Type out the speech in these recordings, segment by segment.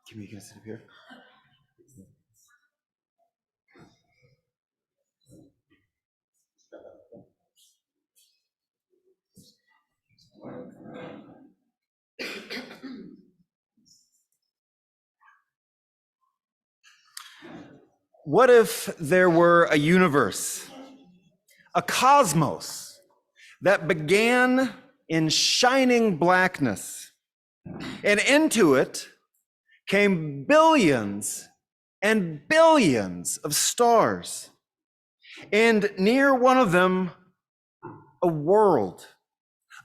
Can we get sit up here? What if there were a universe, a cosmos that began in shining blackness, and into it came billions and billions of stars, and near one of them, a world,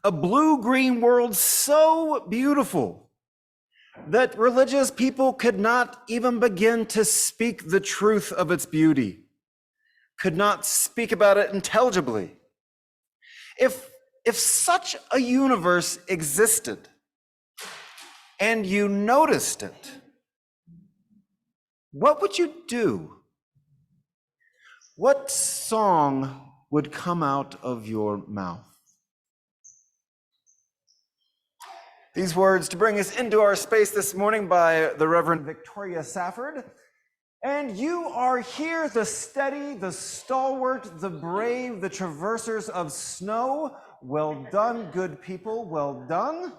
a blue-green world so beautiful that religious people could not even begin to speak the truth of its beauty, could not speak about it intelligibly. If such a universe existed and you noticed it, what would you do? What song would come out of your mouth? These words to bring us into our space this morning by the Reverend Victoria Safford. And you are here, the steady, the stalwart, the brave, the traversers of snow. Well done, good people, well done.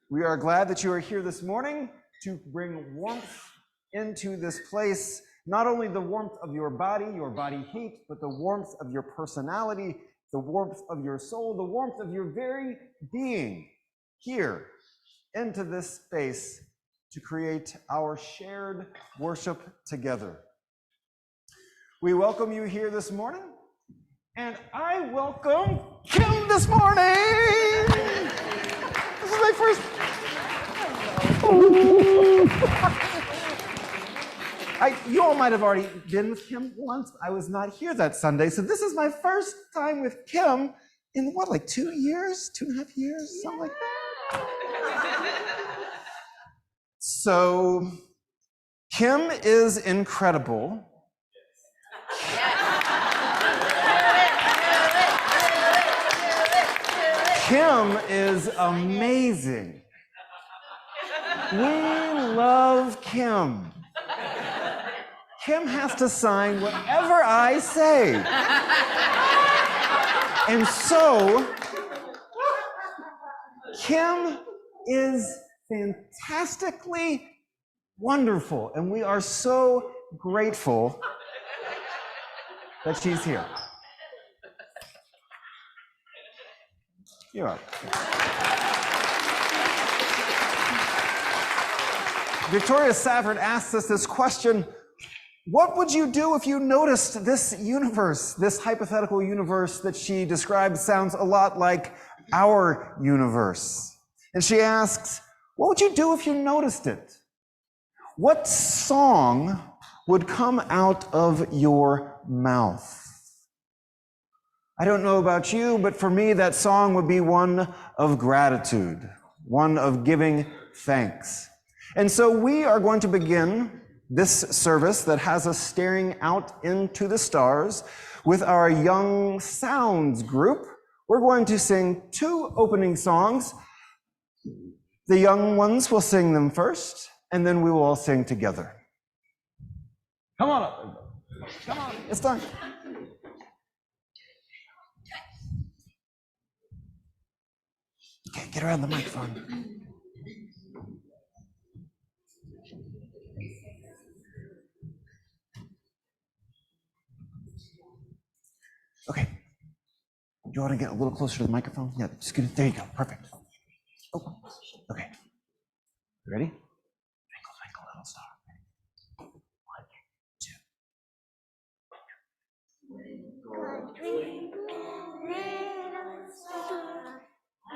We are glad that you are here this morning to bring warmth into this place. Not only the warmth of your body heat, but the warmth of your personality, the warmth of your soul, the warmth of your very being here into this space to create our shared worship together. We welcome you here this morning, and I welcome Kim this morning. This is my first. You all might have already been with Kim once. I was not here that Sunday, so this is my first time with Kim in what, like 2 years, 2.5 years, something like that. So Kim is incredible. Kim is amazing. We love Kim. Kim has to sign whatever I say. And so, Kim is fantastically wonderful, and we are so grateful that she's here. You are. Victoria Safford asks us this question: what would you do if you noticed this universe, this hypothetical universe that she describes sounds a lot like our universe? And she asks, what would you do if you noticed it? What song would come out of your mouth? I don't know about you, but for me, that song would be one of gratitude, one of giving thanks. And so we are going to begin this service that has us staring out into the stars with our Young Sounds group. We're going to sing 2 opening songs. The young ones will sing them first, and then we will all sing together. Come on, it's time. Okay, get around the microphone. Okay. You want to get a little closer to the microphone? Yeah, just get it. There you go. Perfect. Oh, okay. You ready? Twinkle, twinkle, little star. 1, 2. Twinkle, little star, I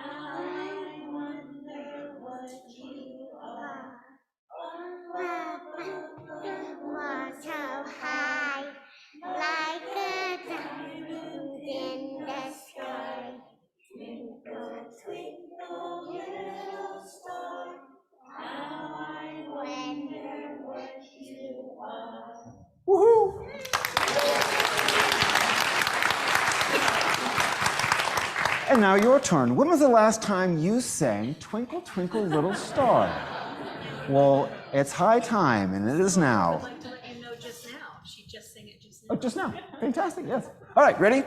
wonder what you are. Above the water high, like a diamond in the sky. Twinkle, twinkle, little star, now your turn. When was the last time you sang Twinkle, Twinkle, Little Star? Well, it's high time, and it is now. I'd like to let you know just now. She just sang it just now. Oh, just now. Fantastic, yes. All right, ready?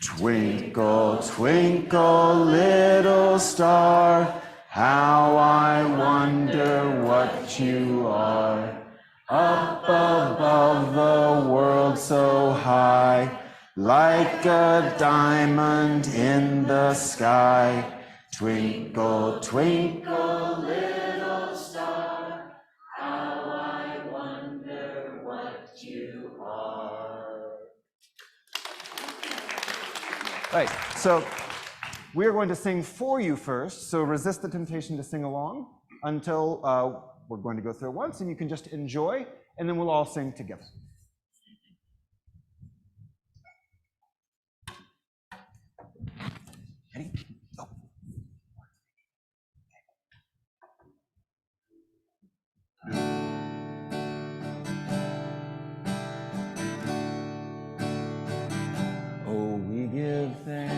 Twinkle, twinkle, little star, how I wonder what you are. Up above the world so high, like a diamond in the sky. Twinkle, twinkle, little star, how I wonder what you are. Right, so we are going to sing for you first, so resist the temptation to sing along until we're going to go through it once, and you can just enjoy, and then we'll all sing together. Ready? Go. Oh, we give thanks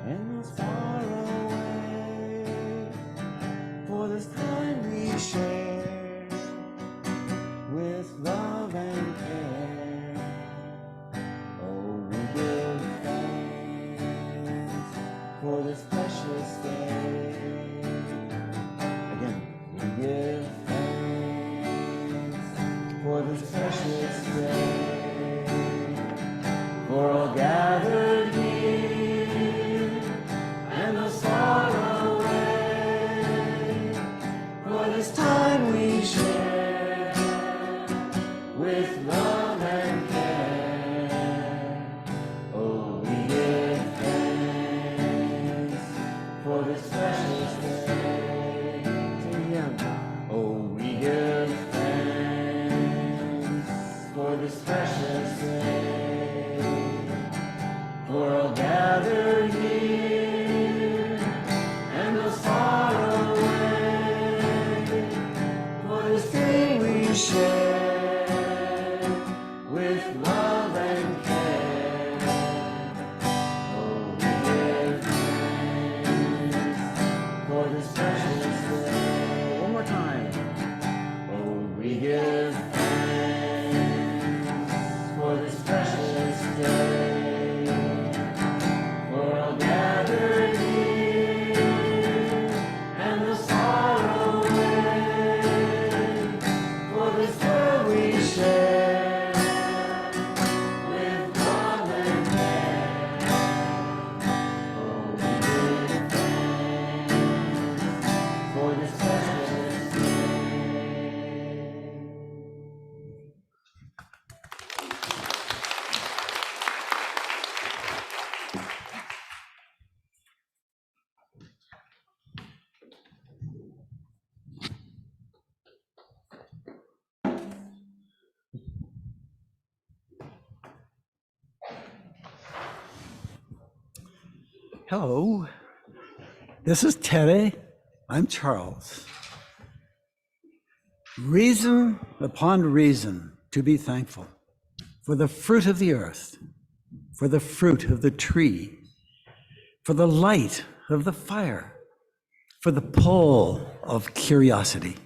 and it's far away for this time we share with love and care. Oh, we give thanks for this precious day. Again, we give thanks for this precious day, for all gathered here and those far away, for this time we share with love and care. Oh, we give thanks for this precious day. Sing again. Oh, we give thanks for this precious day, for all gathered here and those far away, for this day we share with love and care. Oh, we give thanks for this precious day. One more time. Oh, we give thanks for this precious day, for all gathered here and those far away, for this world we share with love and care. Oh, we give thanks for this precious day. Hello, this is Terry. I'm Charles. Reason upon reason to be thankful for the fruit of the earth, for the fruit of the tree, for the light of the fire, for the pull of curiosity.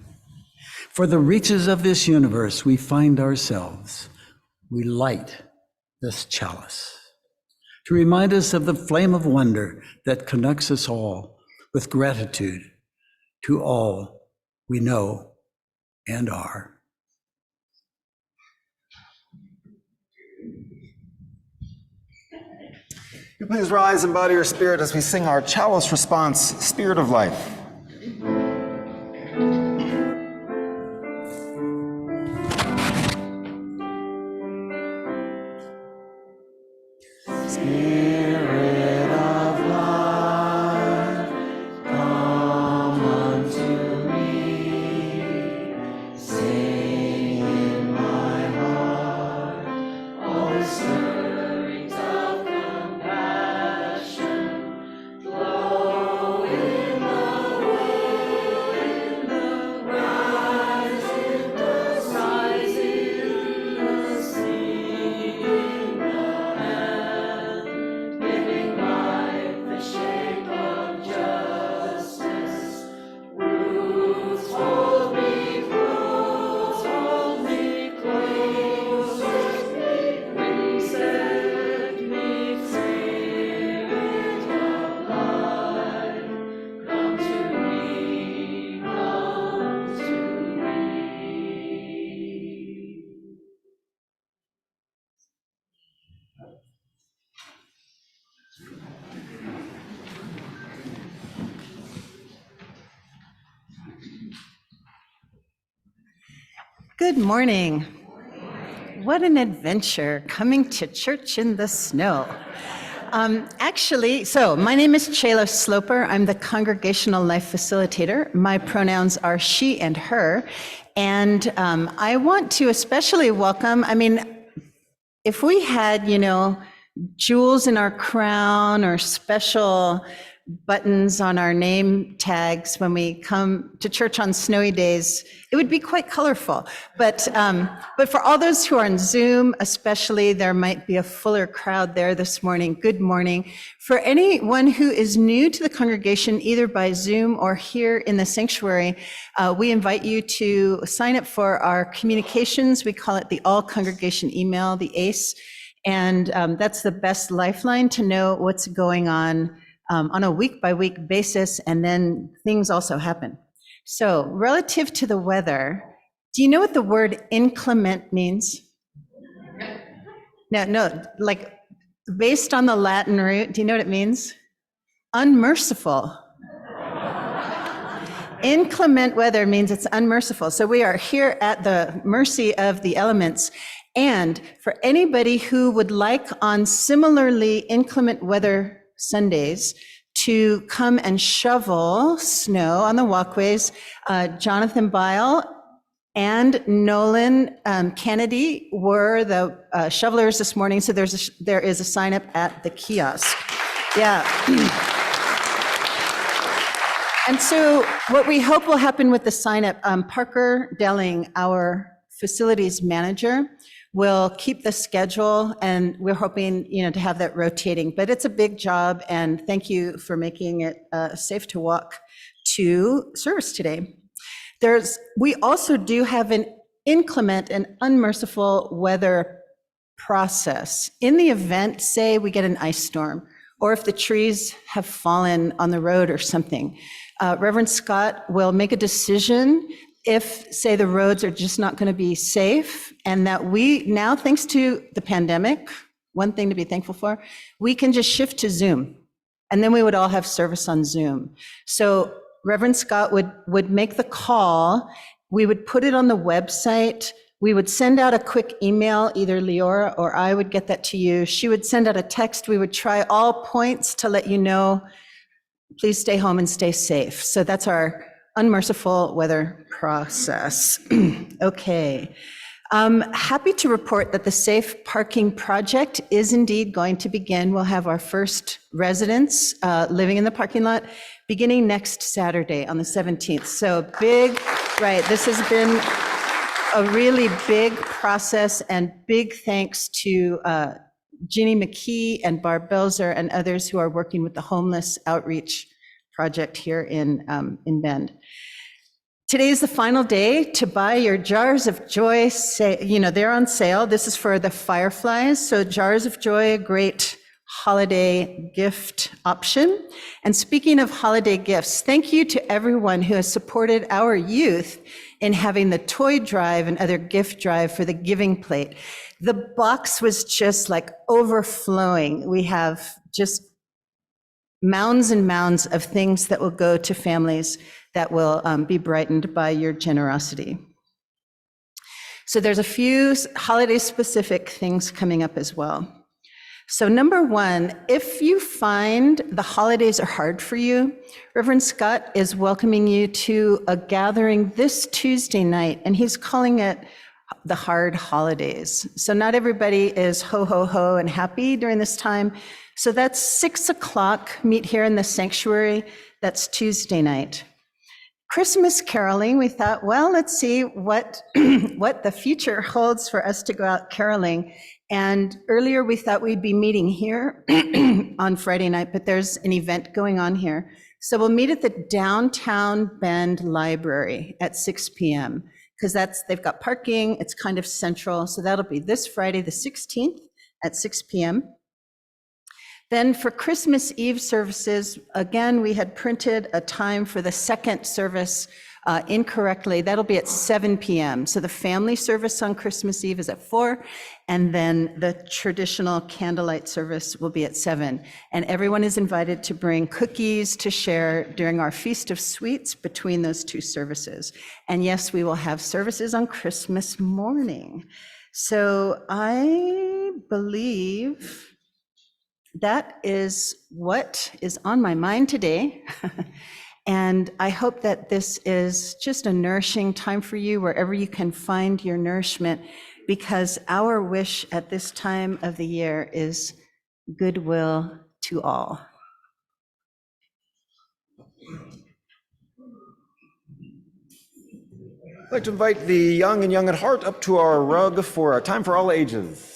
For the reaches of this universe we find ourselves, we light this chalice to remind us of the flame of wonder that connects us all with gratitude to all we know and are. You please rise and bow to your spirit as we sing our chalice response, Spirit of Life. Spirit of life, come unto me. Sing in my heart all the stirrings of compassion. Flow in the wind, in the rise Good morning. What an adventure coming to church in the snow. So my name is Chayla Sloper. I'm the Congregational Life Facilitator. My pronouns are she and her. And I want to especially welcome, if we had, jewels in our crown or special buttons on our name tags when we come to church on snowy days, it would be quite colorful. But for all those who are on Zoom, especially, there might be a fuller crowd there this morning. Good morning. For anyone who is new to the congregation, either by Zoom or here in the sanctuary, we invite you to sign up for our communications. We call it the All Congregation Email, the ACE. And that's the best lifeline to know what's going on a week-by-week basis, and then things also happen. So relative to the weather, do you know what the word inclement means? No, like based on the Latin root, do you know what it means? Unmerciful. Inclement weather means it's unmerciful. So we are here at the mercy of the elements. And for anybody who would like on similarly inclement weather Sundays to come and shovel snow on the walkways, Jonathan Bile and Nolan Kennedy were the shovelers this morning. So there is a sign up at the kiosk. Yeah. And so what we hope will happen with the sign up, Parker Delling, our facilities manager, will keep the schedule, and we're hoping, to have that rotating. But it's a big job, and thank you for making it safe to walk to service today. We also do have an inclement and unmerciful weather process. In the event, say we get an ice storm, or if the trees have fallen on the road or something, Reverend Scott will make a decision if, say, the roads are just not going to be safe, and that we now, thanks to the pandemic, one thing to be thankful for, we can just shift to Zoom, and then we would all have service on Zoom. So Reverend Scott would make the call, we would put it on the website, we would send out a quick email, either Leora or I would get that to you. She would send out a text, we would try all points to let you know, please stay home and stay safe. So that's our unmerciful weather process. Okay. Happy to report that the Safe Parking Project is indeed going to begin. We'll have our first residents living in the parking lot beginning next Saturday on the 17th. So big, right, this has been a really big process, and big thanks to Ginny McKee and Barb Belzer and others who are working with the homeless outreach project here in Bend. Today is the final day to buy your Jars of Joy. They're on sale. This is for the Fireflies. So Jars of Joy, a great holiday gift option. And speaking of holiday gifts, thank you to everyone who has supported our youth in having the toy drive and other gift drive for the giving plate. The box was just like overflowing. We have just mounds and mounds of things that will go to families that will be brightened by your generosity. So there's a few holiday-specific things coming up as well. So number one, if you find the holidays are hard for you, Reverend Scott is welcoming you to a gathering this Tuesday night, and he's calling it the hard holidays. So not everybody is ho, ho, ho and happy during this time. So that's 6 o'clock, meet here in the sanctuary. That's Tuesday night. Christmas caroling, we thought, well, let's see what the future holds for us to go out caroling. And earlier we thought we'd be meeting here on Friday night, but there's an event going on here. So we'll meet at the Downtown Bend Library at 6 p.m. because they've got parking, it's kind of central. So that'll be this Friday, the 16th at 6 p.m. Then for Christmas Eve services, again, we had printed a time for the second service incorrectly. That'll be at 7 p.m. So the family service on Christmas Eve is at 4, and then the traditional candlelight service will be at 7. And everyone is invited to bring cookies to share during our Feast of Sweets between those two services. And yes, we will have services on Christmas morning. So I believe that is what is on my mind today. And I hope that this is just a nourishing time for you wherever you can find your nourishment, because our wish at this time of the year is goodwill to all. I'd like to invite the young and young at heart up to our rug for a time for all ages.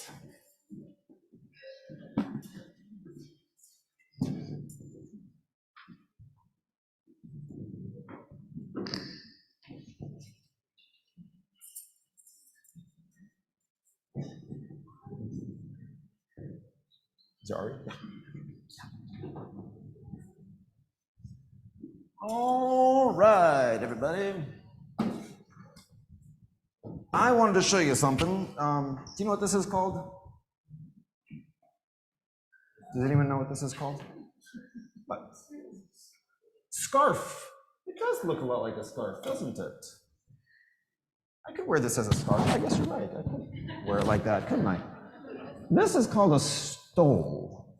Sorry. All right, everybody. I wanted to show you something. Do you know what this is called? Does anyone know what this is called? What? Scarf. It does look a lot like a scarf, doesn't it? I could wear this as a scarf. I guess you're right. I could wear it like that, couldn't I? This is called a stole.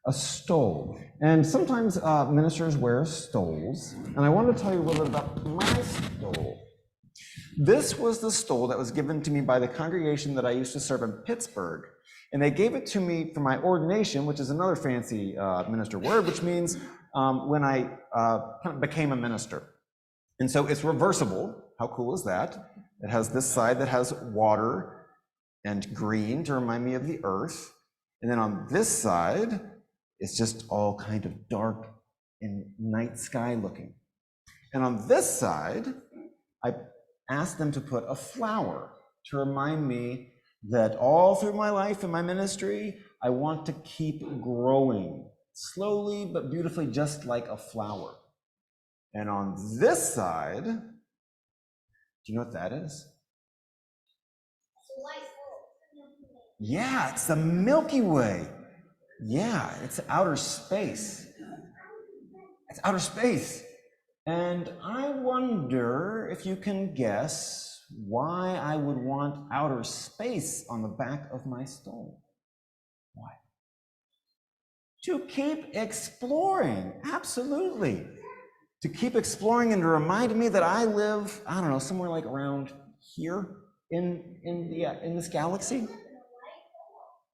A stole. And sometimes ministers wear stoles. And I want to tell you a little bit about my stole. This was the stole that was given to me by the congregation that I used to serve in Pittsburgh. And they gave it to me for my ordination, which is another fancy minister word, which means when I kind of became a minister. And so it's reversible. How cool is that? It has this side that has water and green to remind me of the earth. And then on this side, it's just all kind of dark and night sky looking. And on this side, I asked them to put a flower to remind me that all through my life and my ministry, I want to keep growing slowly but beautifully, just like a flower. And on this side, do you know what that is? Yeah, it's the Milky Way. Yeah, it's outer space. It's outer space. And I wonder if you can guess why I would want outer space on the back of my stole. Why? To keep exploring, absolutely. To keep exploring and to remind me that I live, I don't know, somewhere like around here in this galaxy.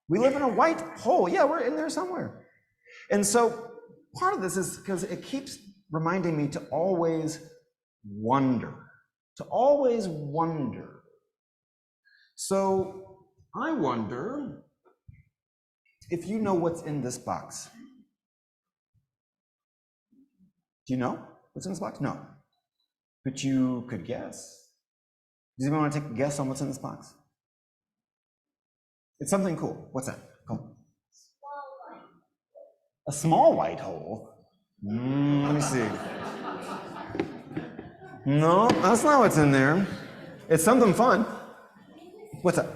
We live in a white hole. Yeah, we're in there somewhere. And so part of this is because it keeps reminding me to always wonder, to always wonder. So I wonder if you know what's in this box. Do you know what's in this box? No. But you could guess. Does anyone want to take a guess on what's in this box? It's something cool. What's that? Come. A small white hole? Let me see. No, that's not what's in there. It's something fun. What's that?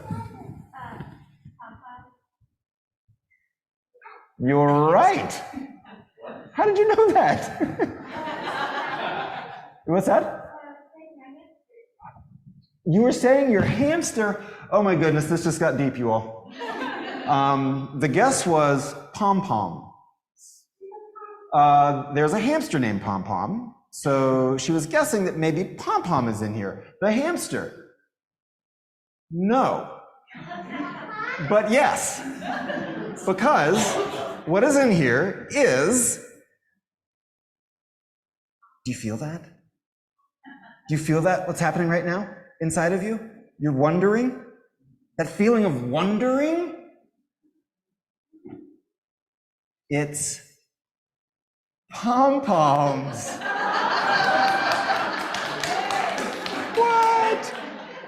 You're right. How did you know that? What's that? You were saying your hamster. Oh my goodness, this just got deep, you all. The guess was pom-pom. There's a hamster named Pom-Pom, so she was guessing that maybe Pom-Pom is in here. The hamster. No. But yes, because what is in here is, do you feel that? Do you feel that, what's happening right now inside of you? You're wondering? That feeling of wondering? It's pom-poms. What?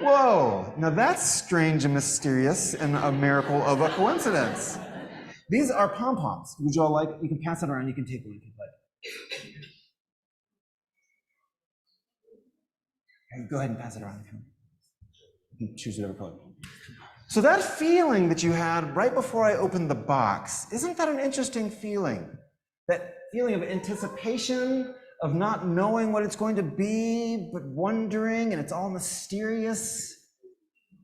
Whoa, now that's strange and mysterious and a miracle of a coincidence. These are pom-poms. Would you all like, you can pass it around, you can take one if you'd like. Okay, go ahead and pass it around. You can choose whatever color. So that feeling that you had right before I opened the box, isn't that an interesting feeling? That feeling of anticipation, of not knowing what it's going to be, but wondering, and it's all mysterious.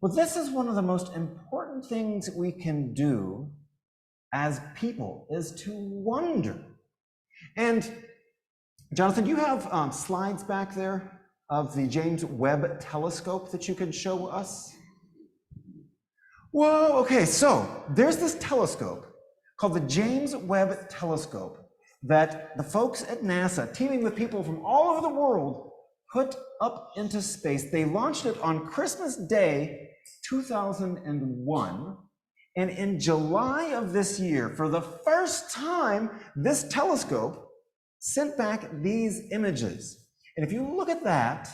Well, this is one of the most important things we can do as people, is to wonder. And Jonathan, you have slides back there of the James Webb telescope that you can show us? Whoa, okay, so there's this telescope called the James Webb telescope that the folks at NASA, teaming with people from all over the world, put up into space. They launched it on Christmas Day, 2001. And in July of this year, for the first time, this telescope sent back these images. And if you look at that,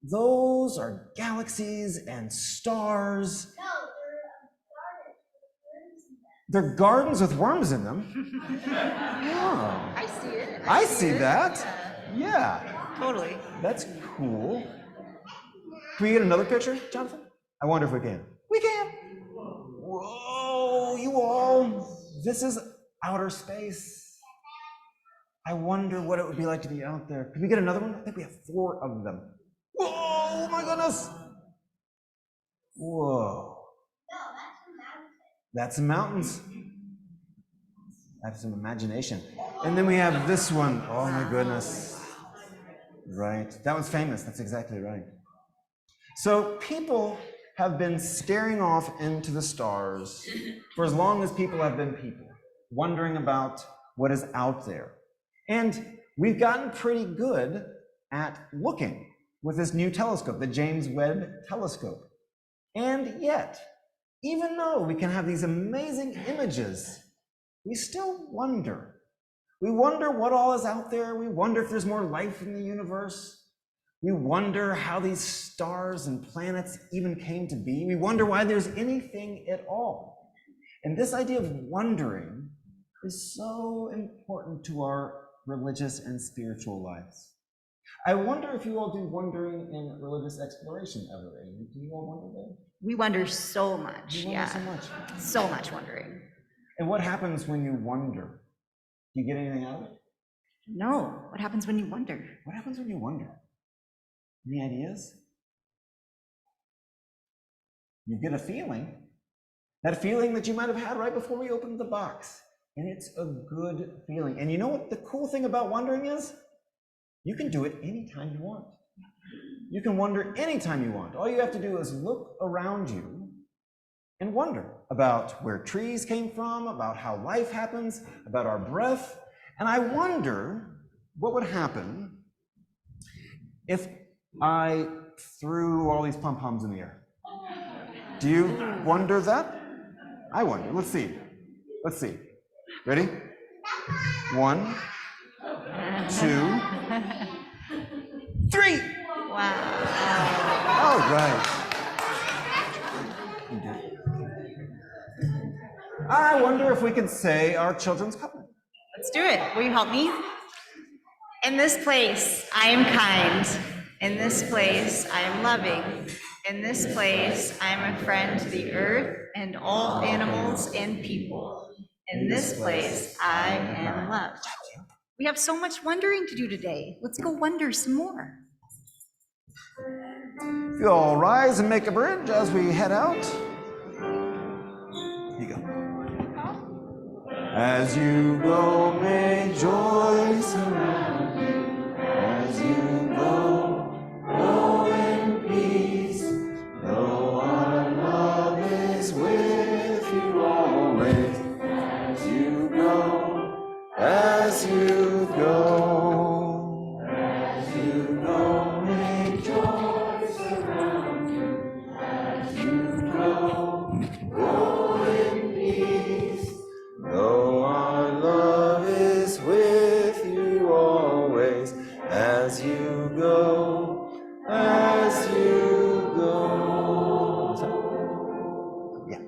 those are galaxies and stars. They're gardens with worms in them. Oh. I see it. I see that. Yeah. Totally. That's cool. Can we get another picture, Jonathan? I wonder if we can. We can. Whoa, you all. This is outer space. I wonder what it would be like to be out there. Could we get another one? I think we have 4 of them. Whoa, my goodness. Whoa. That's some mountains. That's some imagination. And then we have this one. Oh my goodness. Right. That one's famous. That's exactly right. So people have been staring off into the stars for as long as people have been people, wondering about what is out there. And we've gotten pretty good at looking with this new telescope, the James Webb telescope. And yet, even though we can have these amazing images, we still wonder. We wonder what all is out there. We wonder if there's more life in the universe. We wonder how these stars and planets even came to be. We wonder why there's anything at all. And this idea of wondering is so important to our religious and spiritual lives. I wonder if you all do wondering in religious exploration ever. Do you all wonder that? We wonder so much. You wonder so much. So much wondering. And what happens when you wonder? Do you get anything out of it? No. What happens when you wonder? What happens when you wonder? Any ideas? You get a feeling. That feeling that you might have had right before we opened the box. And it's a good feeling. And you know what the cool thing about wondering is? You can do it anytime you want. You can wonder anytime you want. All you have to do is look around you and wonder about where trees came from, about how life happens, about our breath. And I wonder what would happen if I threw all these pom-poms in the air. Do you wonder that? I wonder. Let's see. Let's see. Ready? 1, 2, 3. Wow. All right. I wonder if we could say our children's covenant. Let's do it. Will you help me? In this place, I am kind. In this place, I am loving. In this place, I am a friend to the earth and all animals and people. In this place, I am loved. We have so much wondering to do today. Let's go wonder some more. If you all rise and make a bridge as we head out. Here you go. As you go, may joy surround you. As you go in peace. Though our love is with you always. As you go, as you go. As you go, may joy surround you. As you go in peace. Though our love is with you always, as you go, as you go. Yeah.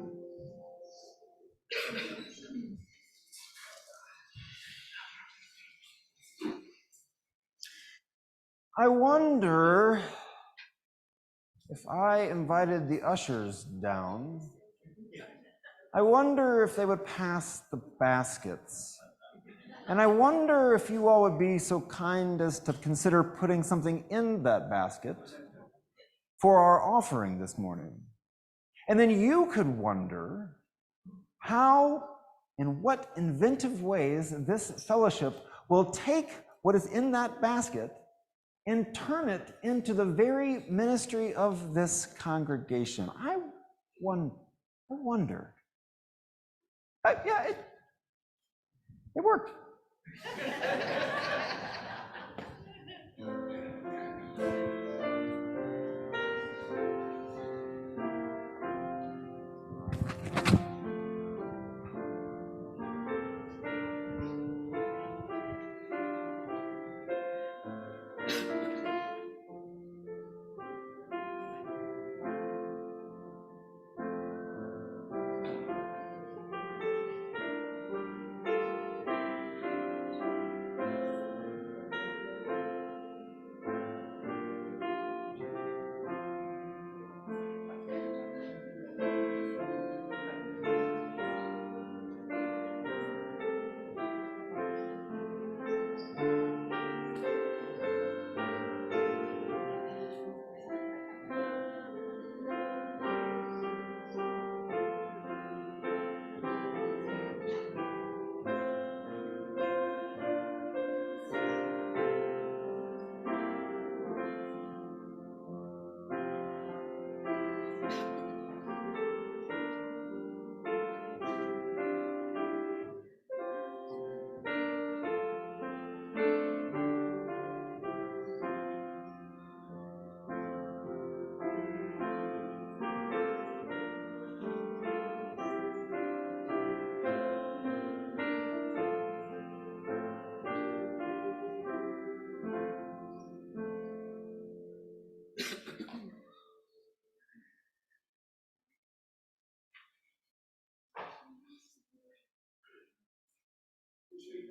I wonder if I invited the ushers down, I wonder if they would pass the baskets. And I wonder if you all would be so kind as to consider putting something in that basket for our offering this morning. And then you could wonder how, in what inventive ways this fellowship will take what is in that basket and turn it into the very ministry of this congregation. I wonder. Yeah, it worked.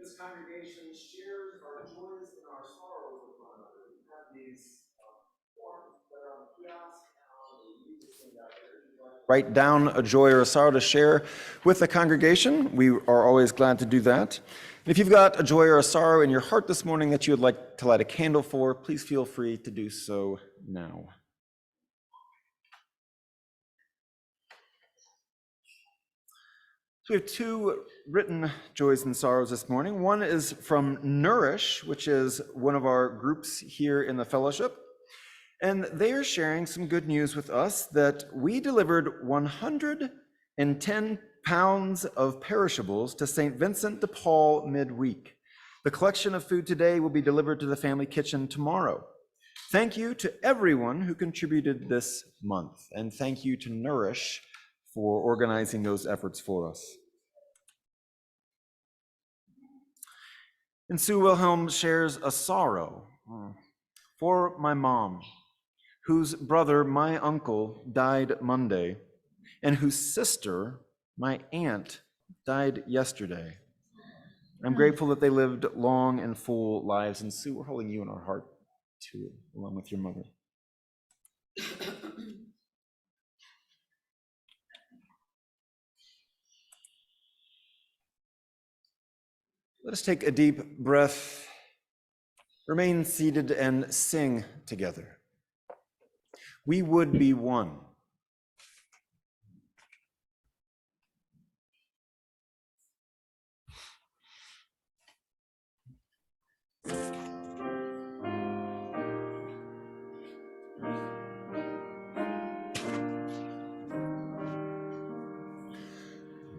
This congregation shares our joys and our sorrows with one another. We have these forms that are on the kiosk and write down a joy or a sorrow to share with the congregation. We are always glad to do that. If you've got a joy or a sorrow in your heart this morning that you would like to light a candle for, please feel free to do so now. So we have two written joys and sorrows this morning. One is from Nourish, which is one of our groups here in the fellowship. And they are sharing some good news with us that we delivered 110 pounds of perishables to St. Vincent de Paul midweek. The collection of food today will be delivered to the family kitchen tomorrow. Thank you to everyone who contributed this month. And thank you to Nourish for organizing those efforts for us. And Sue Wilhelm shares a sorrow for my mom, whose brother, my uncle, died Monday, and whose sister, my aunt, died yesterday. I'm grateful that they lived long and full lives. And Sue, we're holding you in our heart too, along with your mother. Let us take a deep breath, remain seated, and sing together. We would be one.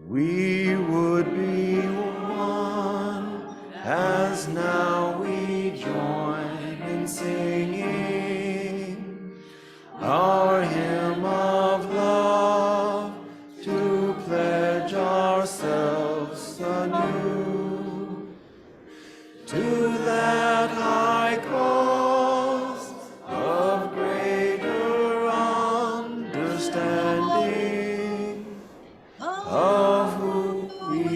We would be one, as now we join in singing our hymn of love, to pledge ourselves anew to that high cause of greater understanding of who we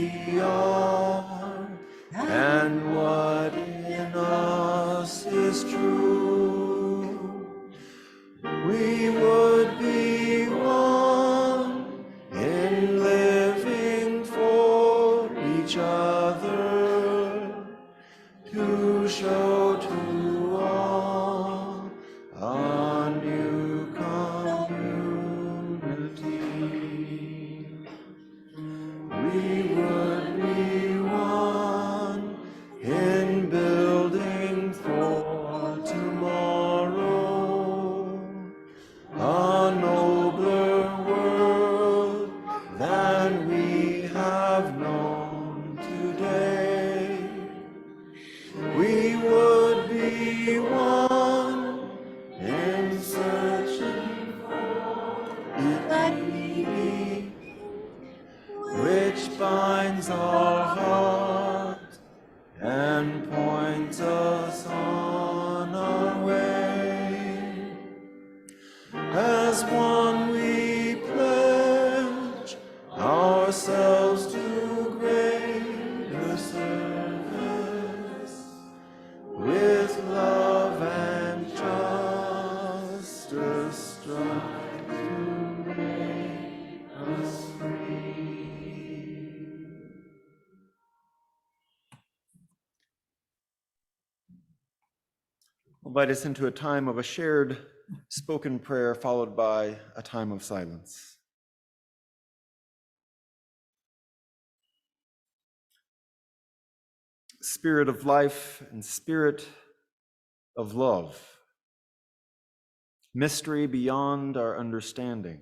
we would be one in building for tomorrow a nobler world than we have known today. We would be one in searching for eternity, which binds our heart and points us on our way. As one we pledge ourselves to greater service, with love and justice strive to make us free. I'll invite us into a time of a shared spoken prayer followed by a time of silence. Spirit of life and spirit of love, mystery beyond our understanding.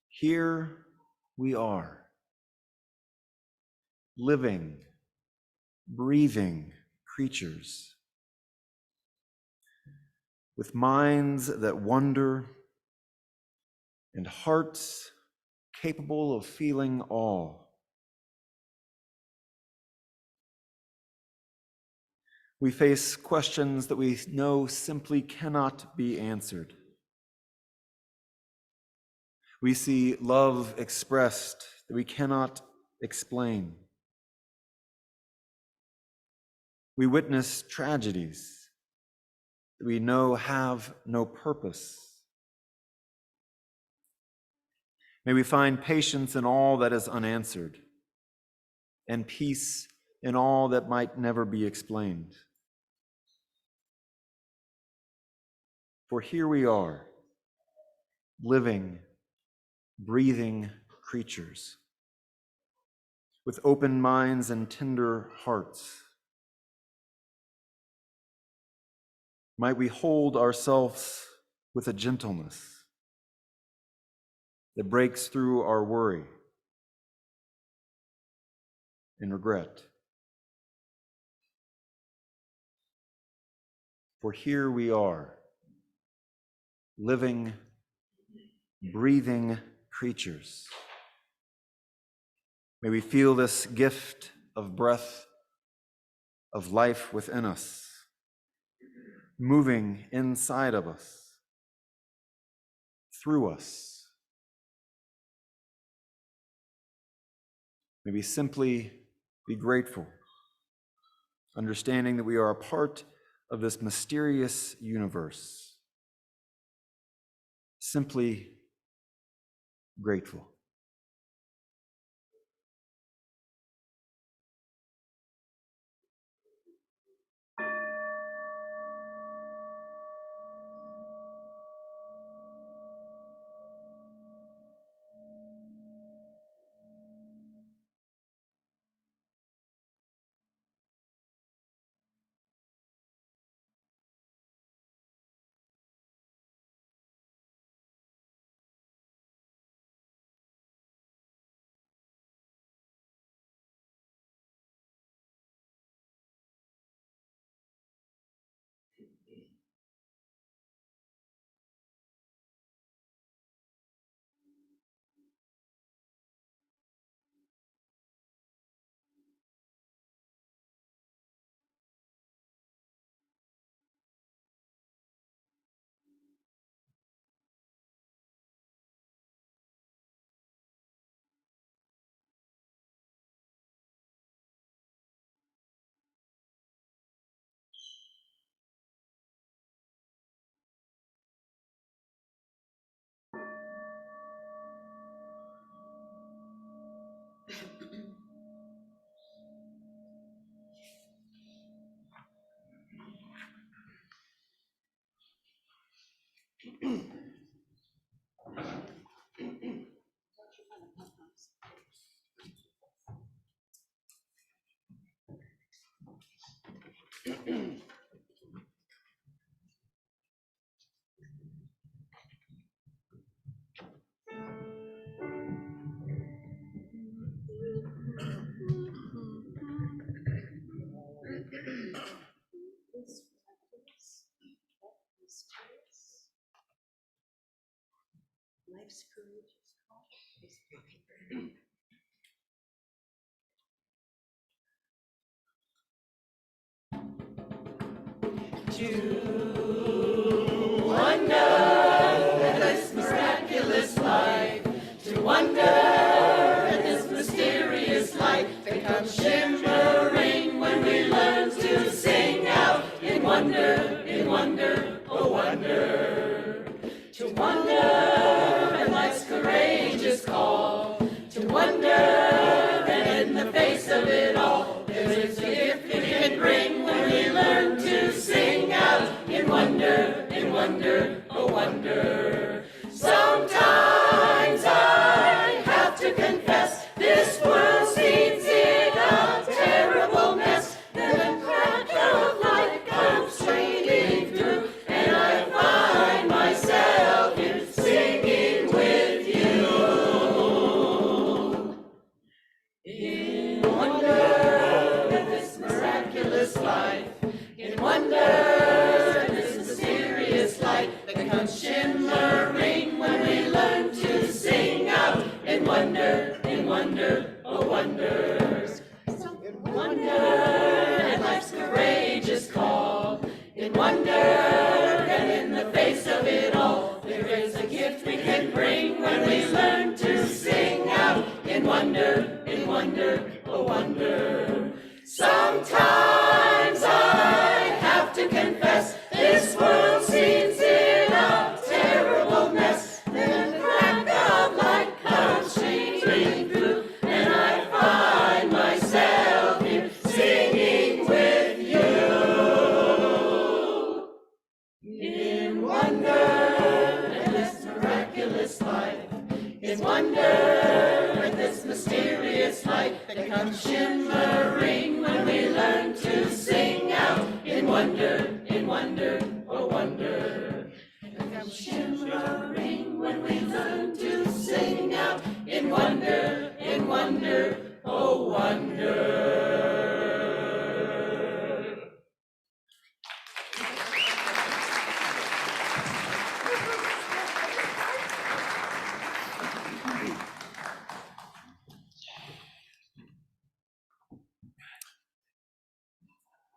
Here we are, living, breathing creatures, with minds that wonder and hearts capable of feeling awe. We face questions that we know simply cannot be answered. We see love expressed that we cannot explain. We witness tragedies that we know have no purpose. May we find patience in all that is unanswered, and peace in all that might never be explained. For here we are, living, breathing creatures, with open minds and tender hearts. Might we hold ourselves with a gentleness that breaks through our worry and regret. For here we are, living, breathing creatures. May we feel this gift of breath, of life within us, moving inside of us, through us. May we simply be grateful, understanding that we are a part of this mysterious universe. Simply grateful. Life's courageous call.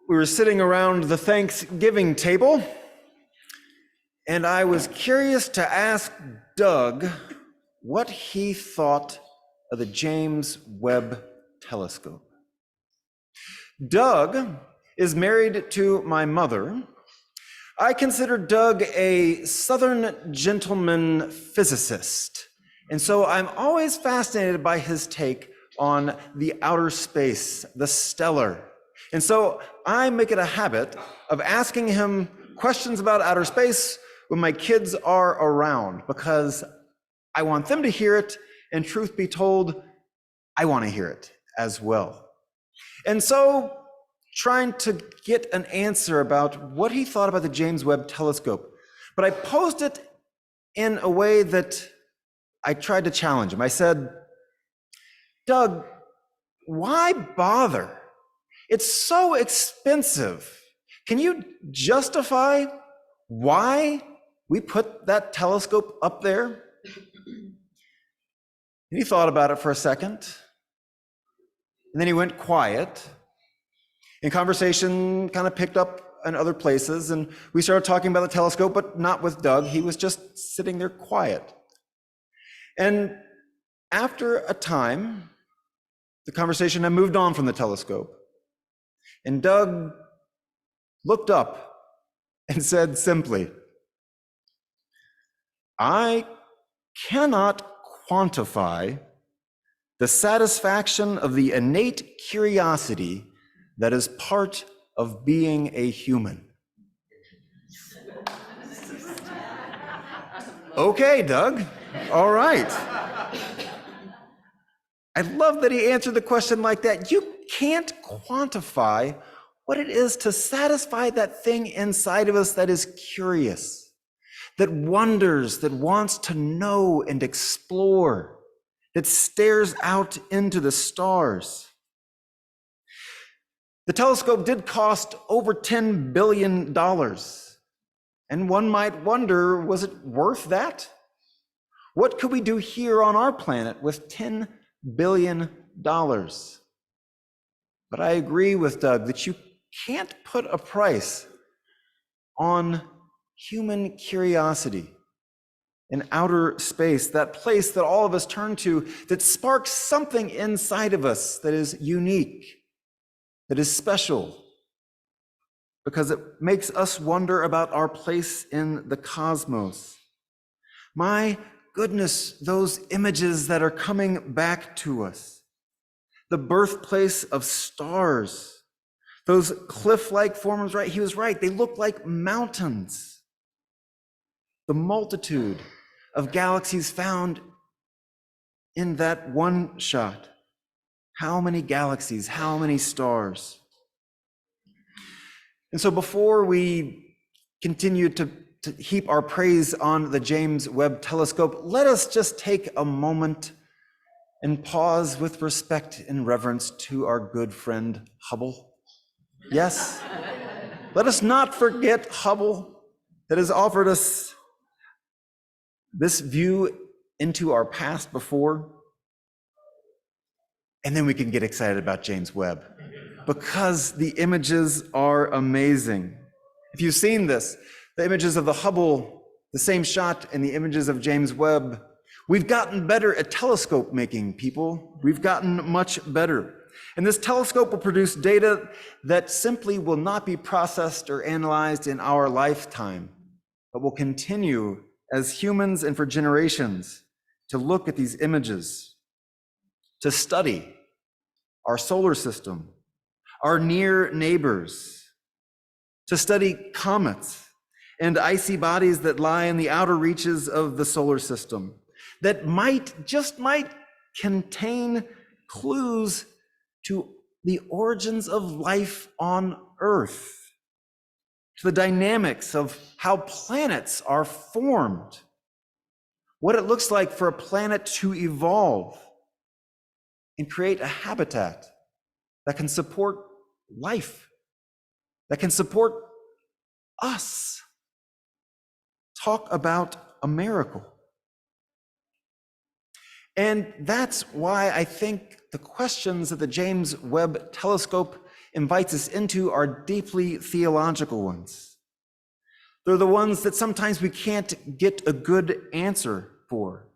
We were sitting around the Thanksgiving table, and I was curious to ask Doug what he thought of the James Webb telescope. Doug is married to my mother. I consider Doug a Southern gentleman physicist, and so I'm always fascinated by his take on the outer space, the stellar. And so I make it a habit of asking him questions about outer space when my kids are around, because I want them to hear it, and truth be told, I want to hear it as well. And so, trying to get an answer about what he thought about the James Webb telescope, but I posed it in a way that I tried to challenge him. I said, Doug, why bother? It's so expensive. Can you justify why we put that telescope up there? And he thought about it for a second, and then he went quiet, and conversation kind of picked up in other places, and we started talking about the telescope, but not with Doug. He was just sitting there quiet. And after a time, the conversation had moved on from the telescope, and Doug looked up and said simply, I cannot quantify the satisfaction of the innate curiosity that is part of being a human. Okay, Doug, all right. I love that he answered the question like that. You can't quantify what it is to satisfy that thing inside of us that is curious, that wonders, that wants to know and explore, that stares out into the stars. The telescope did cost over $10 billion. And one might wonder, was it worth that? What could we do here on our planet with $10 billion? But I agree with Doug that you can't put a price on human curiosity in outer space, that place that all of us turn to, that sparks something inside of us that is unique, that is special, because it makes us wonder about our place in the cosmos. My goodness, those images that are coming back to us, the birthplace of stars, those cliff-like forms, right? He was right, they look like mountains. The multitude of galaxies found in that one shot. How many galaxies, how many stars? And so before we continue to heap our praise on the James Webb Telescope, let us just take a moment and pause with respect and reverence to our good friend Hubble. Yes, let us not forget Hubble, that has offered us this view into our past before. And then we can get excited about James Webb, because the images are amazing. If you've seen this, the images of the Hubble, the same shot, and the images of James Webb, we've gotten better at telescope making, people. We've gotten much better. And this telescope will produce data that simply will not be processed or analyzed in our lifetime, but will continue as humans and for generations to look at these images, to study our solar system, our near neighbors, to study comets and icy bodies that lie in the outer reaches of the solar system, that just might contain clues to the origins of life on Earth, to the dynamics of how planets are formed, what it looks like for a planet to evolve and create a habitat that can support life, that can support us. Talk about a miracle. And that's why I think the questions that the James Webb Telescope invites us into are deeply theological ones. They're the ones that sometimes we can't get a good answer for.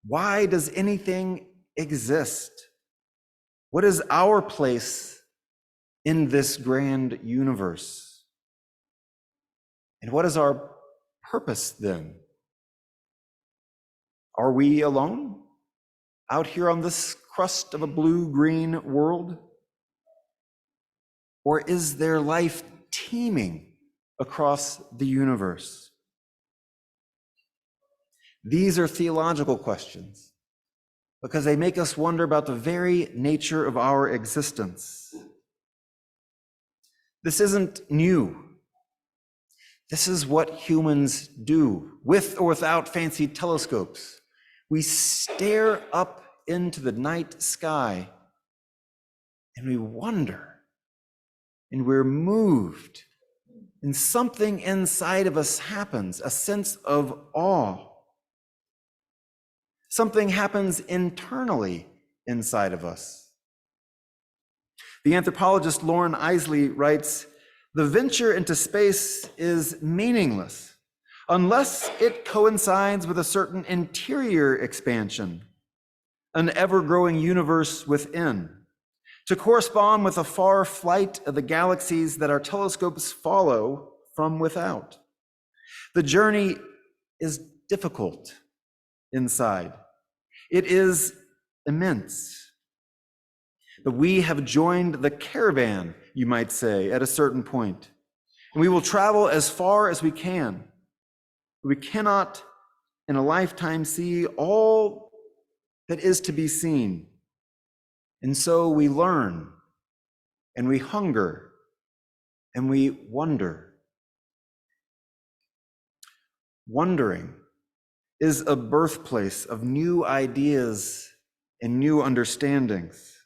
Why does anything exist? What is our place in this grand universe? And what is our purpose then? Are we alone out here on this crust of a blue-green world? Or is there life teeming across the universe? These are theological questions because they make us wonder about the very nature of our existence. This isn't new. This is what humans do, with or without fancy telescopes. We stare up into the night sky and we wonder, and we're moved, and something inside of us happens, a sense of awe. Something happens internally inside of us. The anthropologist Lauren Isley writes, "The venture into space is meaningless unless it coincides with a certain interior expansion, an ever-growing universe within, to correspond with a far flight of the galaxies that our telescopes follow from without. The journey is difficult inside. It is immense. But we have joined the caravan, you might say, at a certain point. And we will travel as far as we can. We cannot in a lifetime see all that is to be seen. And so we learn and we hunger, and we wonder. Wondering is a birthplace of new ideas and new understandings.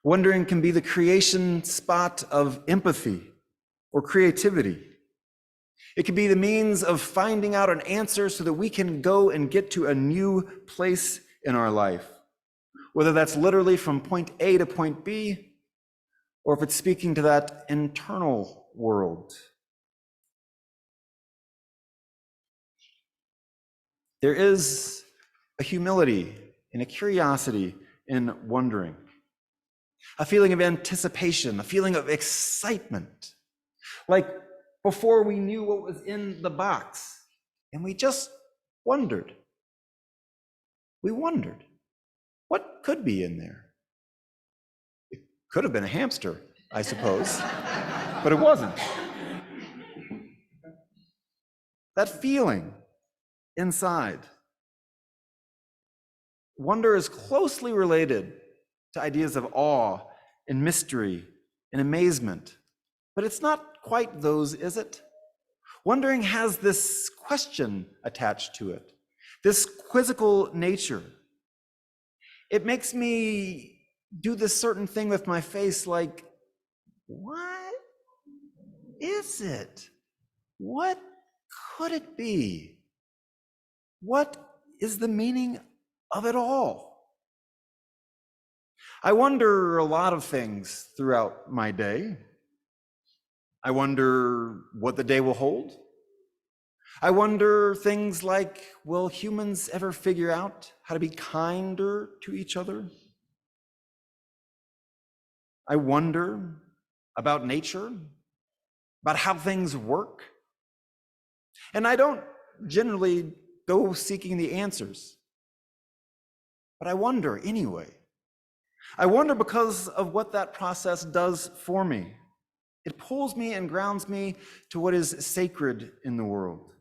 Wondering can be the creation spot of empathy or creativity. It can be the means of finding out an answer so that we can go and get to a new place in our life, whether that's literally from point A to point B, or if it's speaking to that internal world. There is a humility and a curiosity in wondering, a feeling of anticipation, a feeling of excitement, like before we knew what was in the box, and we just wondered. We wondered, what could be in there? It could have been a hamster, I suppose, but it wasn't. That feeling inside. Wonder is closely related to ideas of awe and mystery and amazement, but it's not quite those, is it? Wondering has this question attached to it, this quizzical nature. It makes me do this certain thing with my face, like, what is it? What could it be? What is the meaning of it all? I wonder a lot of things throughout my day. I wonder what the day will hold. I wonder things like, will humans ever figure out how to be kinder to each other? I wonder about nature, about how things work. And I don't generally go seeking the answers, but I wonder anyway. I wonder because of what that process does for me. It pulls me and grounds me to what is sacred in the world.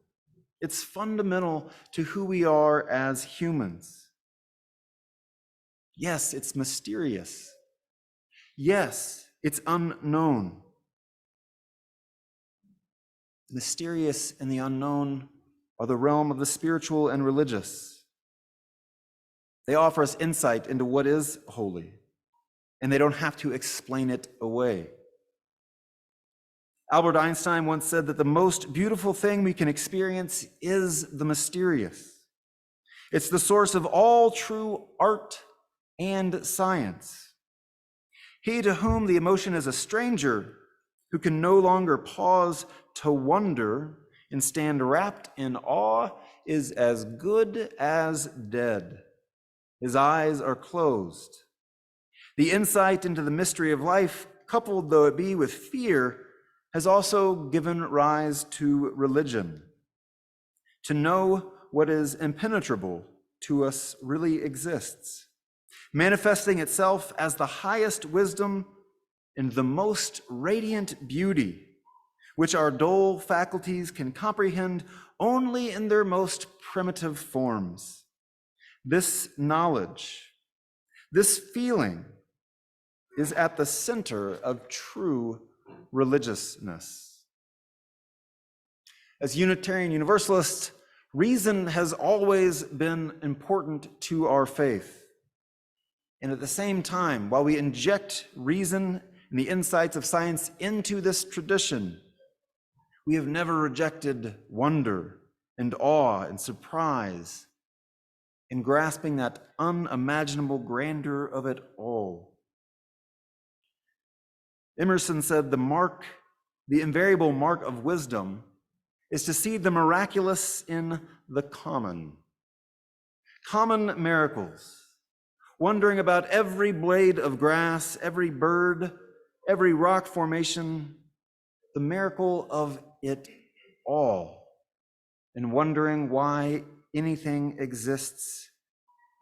It's fundamental to who we are as humans. Yes, it's mysterious. Yes, it's unknown. The mysterious and the unknown are the realm of the spiritual and religious. They offer us insight into what is holy, and they don't have to explain it away. Albert Einstein once said that the most beautiful thing we can experience is the mysterious. It's the source of all true art and science. He to whom the emotion is a stranger, who can no longer pause to wonder and stand wrapped in awe, is as good as dead. His eyes are closed. The insight into the mystery of life, coupled though it be with fear, has also given rise to religion. To know what is impenetrable to us really exists, manifesting itself as the highest wisdom and the most radiant beauty, which our dull faculties can comprehend only in their most primitive forms. This knowledge, this feeling, is at the center of true religiousness. As Unitarian Universalists, reason has always been important to our faith. And at the same time, while we inject reason and the insights of science into this tradition, we have never rejected wonder and awe and surprise in grasping that unimaginable grandeur of it all. Emerson said, the invariable mark of wisdom is to see the miraculous in the common. Common miracles, wondering about every blade of grass, every bird, every rock formation, the miracle of it all, and wondering why anything exists,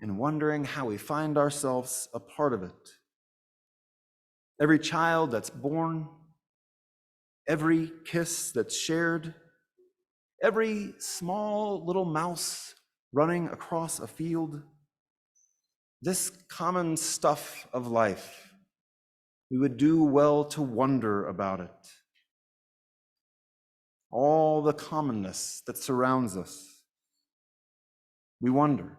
and wondering how we find ourselves a part of it. Every child that's born, every kiss that's shared, every small little mouse running across a field, this common stuff of life we would do well to wonder about it. All the commonness that surrounds us. We wonder,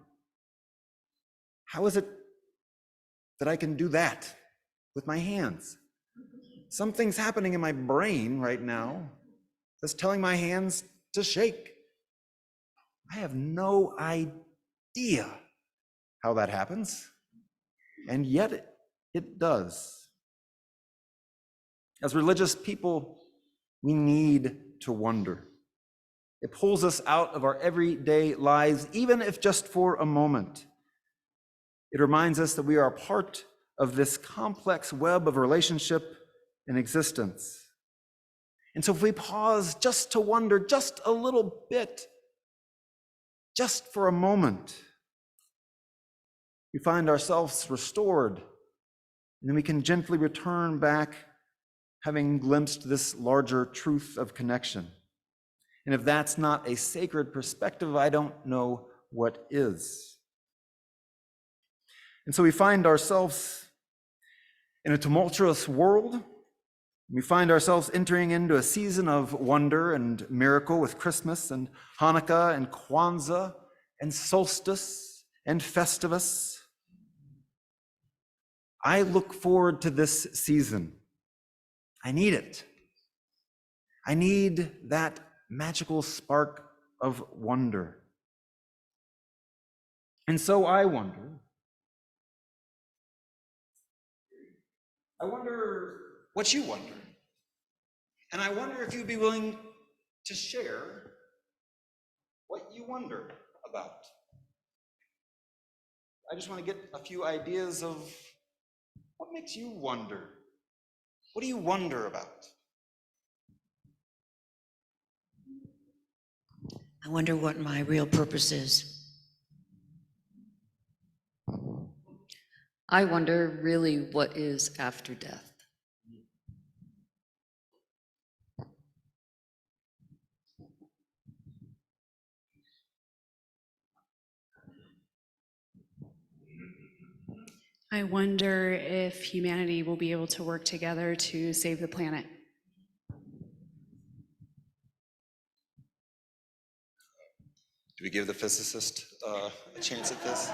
how is it that I can do that with my hands? Something's happening in my brain right now that's telling my hands to shake. I have no idea how that happens, and yet it does. As religious people, we need to wonder. It pulls us out of our everyday lives, even if just for a moment. It reminds us that we are a part of this complex web of relationship and existence. And so if we pause just to wonder just a little bit, just for a moment, we find ourselves restored, and then we can gently return back, having glimpsed this larger truth of connection. And if that's not a sacred perspective, I don't know what is. And so we find ourselves in a tumultuous world. We find ourselves entering into a season of wonder and miracle with Christmas and Hanukkah and Kwanzaa and solstice and Festivus. I look forward to this season. I need it. I need that magical spark of wonder. And so I wonder what you wonder. And I wonder if you'd be willing to share what you wonder about. I just want to get a few ideas of what makes you wonder. What do you wonder about? I wonder what my real purpose is. I wonder really what is after death. I wonder if humanity will be able to work together to save the planet. Do we give the physicist a chance at this?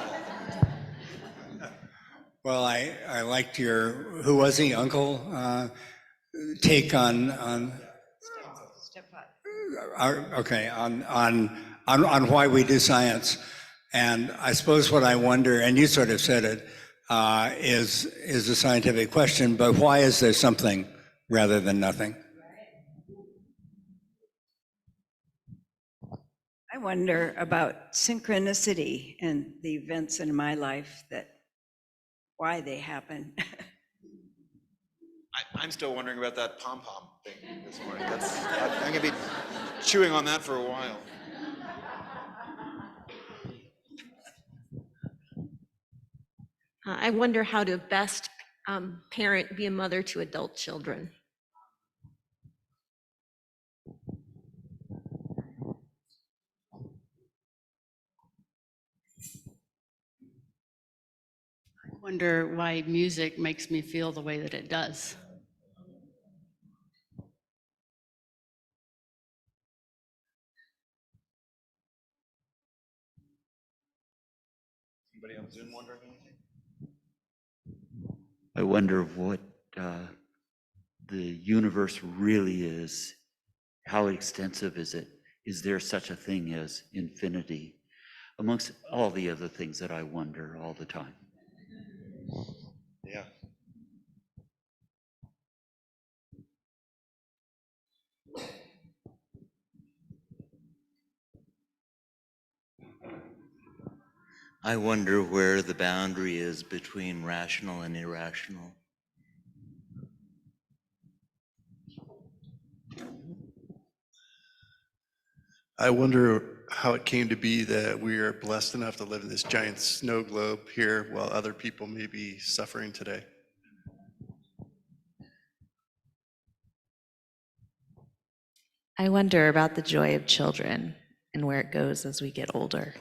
Well, I liked your, who was he, Uncle, take on why we do science. And I suppose what I wonder, and you sort of said it, is a scientific question, but why is there something rather than nothing? I wonder about synchronicity and the events in my life, that why they happen. I'm still wondering about that pom-pom thing this morning. I'm gonna be chewing on that for a while. I wonder how to best parent, be a mother to adult children. I wonder why music makes me feel the way that it does. Anybody on Zoom wondering anything? I wonder what the universe really is. How extensive is it? Is there such a thing as infinity? Amongst all the other things that I wonder all the time. Yeah. I wonder where the boundary is between rational and irrational. I wonder how it came to be that we are blessed enough to live in this giant snow globe here while other people may be suffering today. I wonder about the joy of children and where it goes as we get older.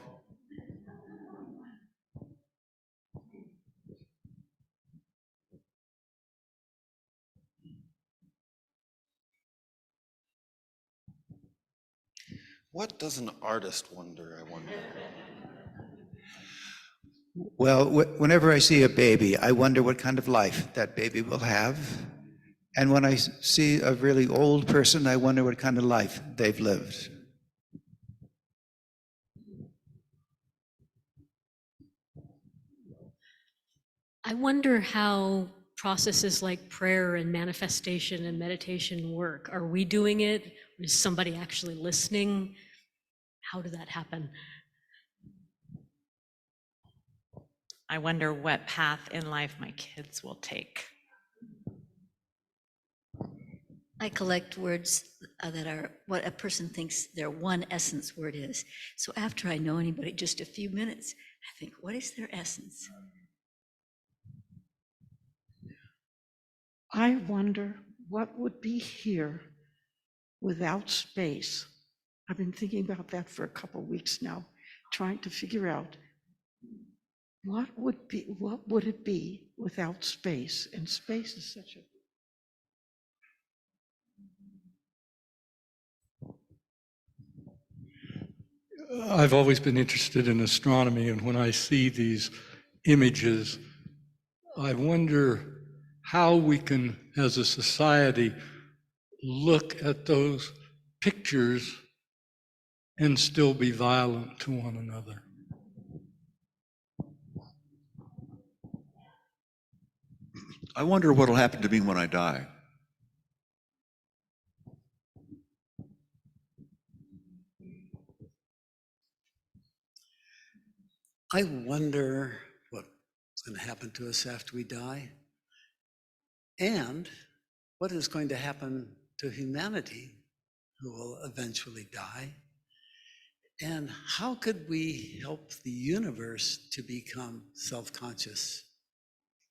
What does an artist wonder, I wonder? Well, whenever I see a baby, I wonder what kind of life that baby will have. And when I see a really old person, I wonder what kind of life they've lived. I wonder how processes like prayer and manifestation and meditation work. Are we doing it? Is somebody actually listening? How did that happen? I wonder what path in life my kids will take. I collect words that are what a person thinks their one essence word is. So after I know anybody just a few minutes, I think, what is their essence? I wonder what would be here without space. I've been thinking about that for a couple of weeks now, trying to figure out what would it be without space? And space is such a I've always been interested in astronomy, and when I see these images, I wonder how we can, as a society, look at those pictures and still be violent to one another. I wonder what will happen to me when I die. I wonder what's going to happen to us after we die, and what is going to happen to humanity who will eventually die, and how could we help the universe to become self-conscious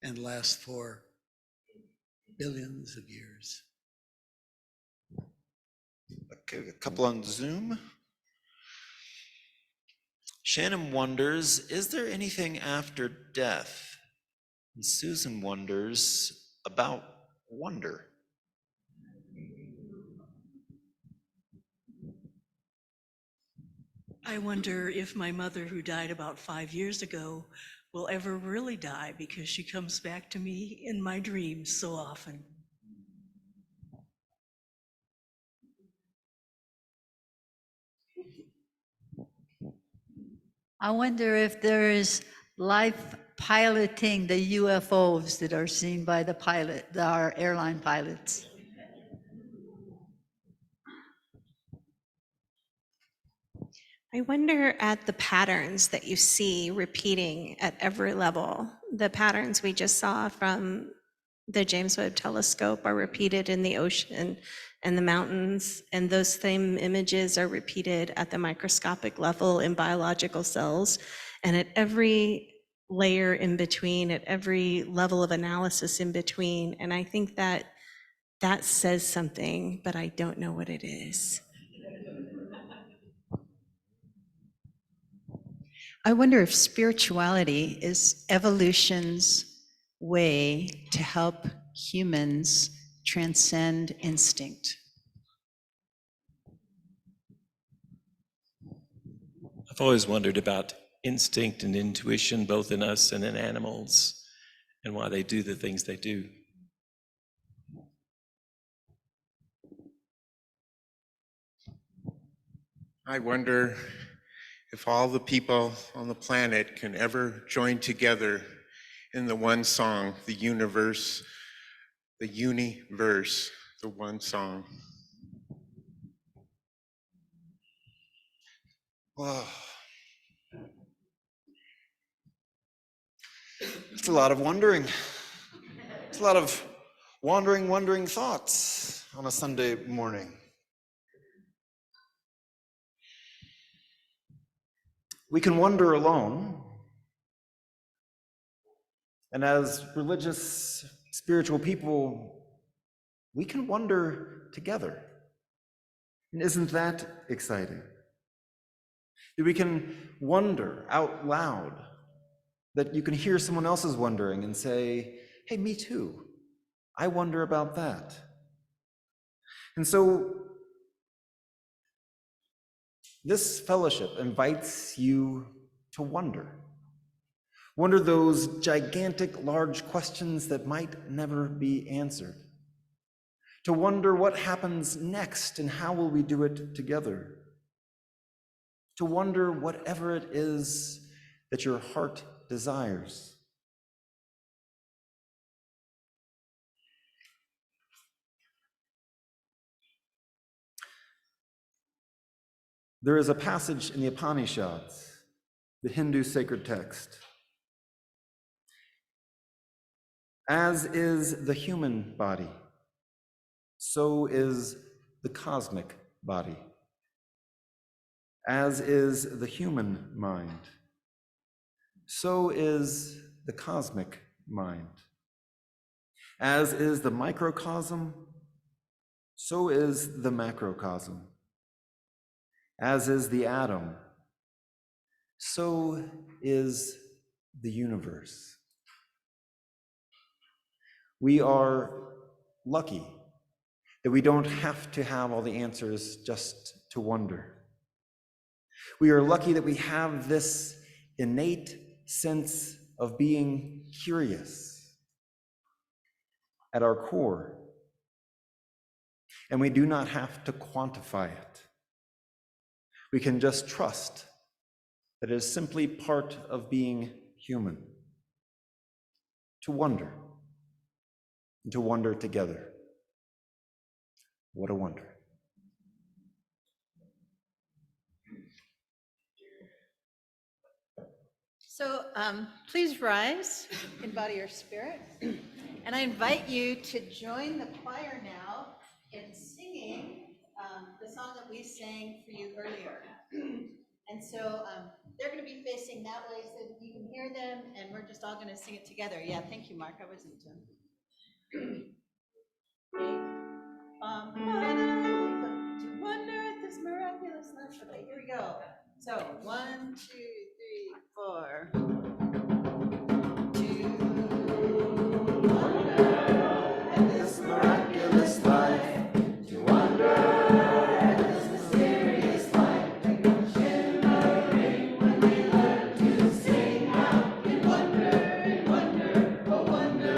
and last for billions of years. Okay, a couple on Zoom. Shannon wonders, is there anything after death? And Susan wonders about wonder. I wonder if my mother, who died about 5 years ago, will ever really die, because she comes back to me in my dreams so often. I wonder if there is life piloting the UFOs that are seen by our airline pilots. I wonder at the patterns that you see repeating at every level. The patterns we just saw from the James Webb telescope are repeated in the ocean and the mountains, and those same images are repeated at the microscopic level in biological cells, and at every layer in between, at every level of analysis in between. And I think that that says something, but I don't know what it is. I wonder if spirituality is evolution's way to help humans transcend instinct. I've always wondered about instinct and intuition, both in us and in animals, and why they do the things they do. I wonder if all the people on the planet can ever join together in the one song, the universe, the universe, the one song. Wow. It's a lot of wondering. It's a lot of wandering thoughts on a Sunday morning. We can wonder alone, and as religious, spiritual people, we can wonder together. And isn't that exciting? That we can wonder out loud, that you can hear someone else's wondering and say, hey, me too. I wonder about that. And so This fellowship invites you to wonder. Wonder those gigantic, large questions that might never be answered. To wonder what happens next and how will we do it together. To wonder whatever it is that your heart desires. There is a passage in the Upanishads, the Hindu sacred text. As is the human body, so is the cosmic body. As is the human mind, so is the cosmic mind. As is the microcosm, so is the macrocosm. As is the atom, so is the universe. We are lucky that we don't have to have all the answers just to wonder. We are lucky that we have this innate sense of being curious at our core, and we do not have to quantify it. We can just trust that it is simply part of being human, to wonder, and to wonder together. What a wonder. So please rise, embody your spirit, and I invite you to join the choir now in singing the song that we sang for you earlier. And so they're going to be facing that way so that you can hear them, and we're just all going to sing it together. Yeah, thank you, Mark. I wasn't. To wonder at this miraculous life. Okay, here we go. So 1, 2, 3, 4. This miraculous life, to wonder at this mysterious life, shimmering when we learn to sing out in wonder, oh wonder,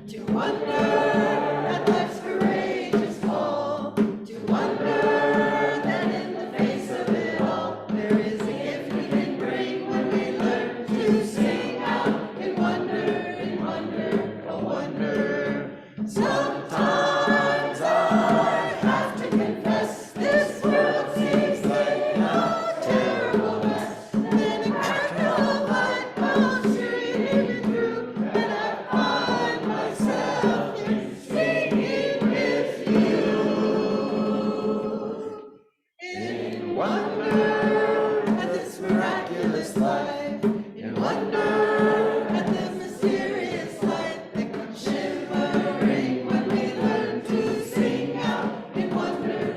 to wonder at life's courageous call, to wonder that in the face of it all, there is a gift we can bring when we learn to sing out in wonder, oh wonder. Sometimes I have to confess this world seems like a terrible mess. Then a crackle of light comes streaming through, and I find myself singing with you. In wonder at this miraculous life, in wonder at the mysterious light that comes shimmering when we learn to sing out in wonder,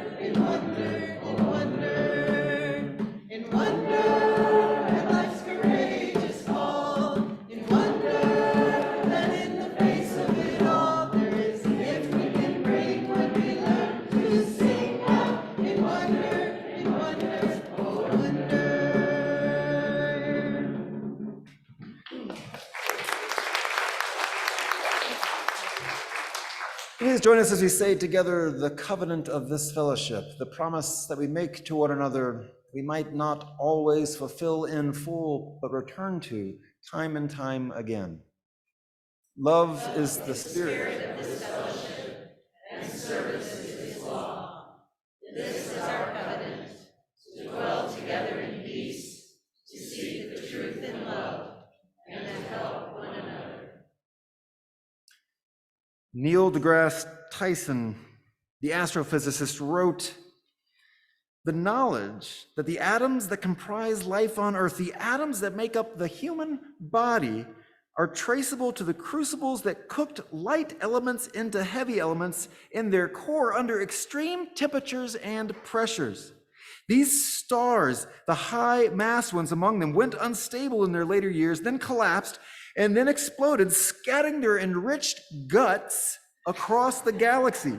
in wonder at life's courageous call, in wonder that in the face of it all, there is a gift we can bring when we learn to sing out in wonder, oh wonder. Please join us as we say together the covenant of this fellowship, the promise that we make to one another we might not always fulfill in full, but return to time and time again. Love is the spirit of this fellowship, and service is its law. This is our covenant, to dwell together in peace, to seek the truth in love, and to help one another. Neil deGrasse Tyson, the astrophysicist, wrote, "The knowledge that the atoms that comprise life on Earth, the atoms that make up the human body, are traceable to the crucibles that cooked light elements into heavy elements in their core under extreme temperatures and pressures. These stars, the high mass ones among them, went unstable in their later years, then collapsed, and then exploded, scattering their enriched guts across the galaxy.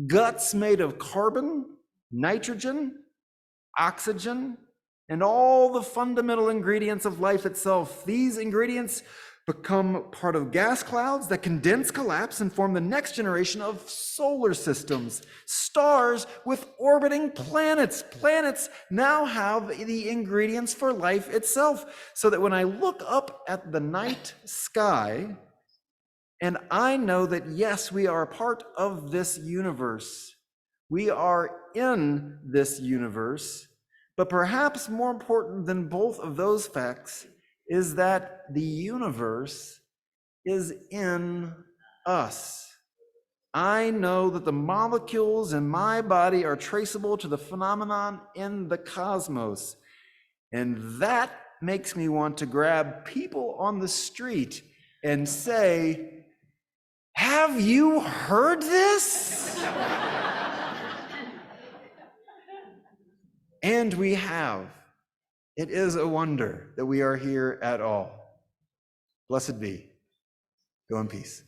Guts made of carbon, nitrogen, oxygen, and all the fundamental ingredients of life itself. These ingredients become part of gas clouds that condense, collapse, and form the next generation of solar systems. Stars with orbiting planets. Planets now have the ingredients for life itself, so that when I look up at the night sky, and I know that, yes, we are a part of this universe. We are in this universe, but perhaps more important than both of those facts is that the universe is in us. I know that the molecules in my body are traceable to the phenomenon in the cosmos, and that makes me want to grab people on the street and say, "Have you heard this?" And we have. It is a wonder that we are here at all. Blessed be. Go in peace.